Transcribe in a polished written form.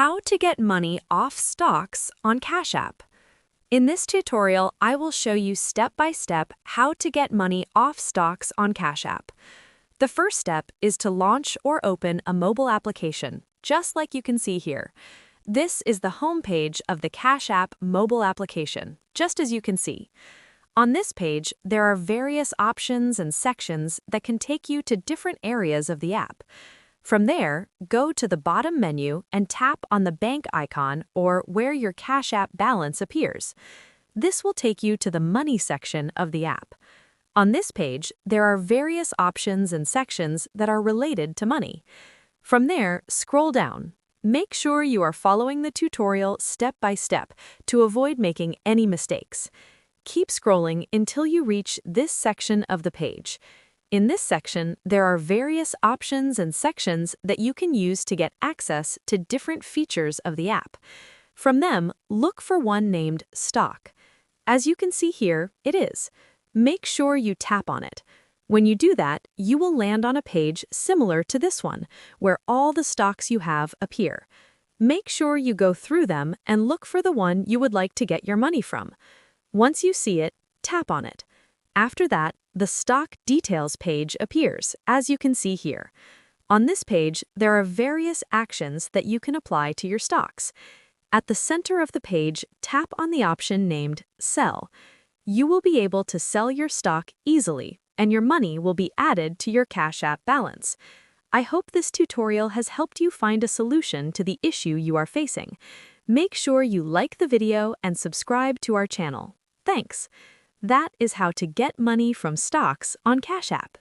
How to get money off stocks on Cash App. In this tutorial, I will show you step-by-step how to get money off stocks on Cash App. The first step is to launch or open a mobile application, just like you can see here. This is the home page of the Cash App mobile application, just as you can see. On this page, there are various options and sections that can take you to different areas of the app. From there, go to the bottom menu and tap on the bank icon or where your Cash App balance appears. This will take you to the Money section of the app. On this page, there are various options and sections that are related to money. From there, scroll down. Make sure you are following the tutorial step by step to avoid making any mistakes. Keep scrolling until you reach this section of the page. In this section, there are various options and sections that you can use to get access to different features of the app. From them, look for one named Stock. As you can see here, it is. Make sure you tap on it. When you do that, you will land on a page similar to this one, where all the stocks you have appear. Make sure you go through them and look for the one you would like to get your money from. Once you see it, tap on it. After that, the Stock Details page appears, as you can see here. On this page, there are various actions that you can apply to your stocks. At the center of the page, tap on the option named Sell. You will be able to sell your stock easily, and your money will be added to your Cash App balance. I hope this tutorial has helped you find a solution to the issue you are facing. Make sure you like the video and subscribe to our channel. Thanks. That is how to get money from stocks on Cash App.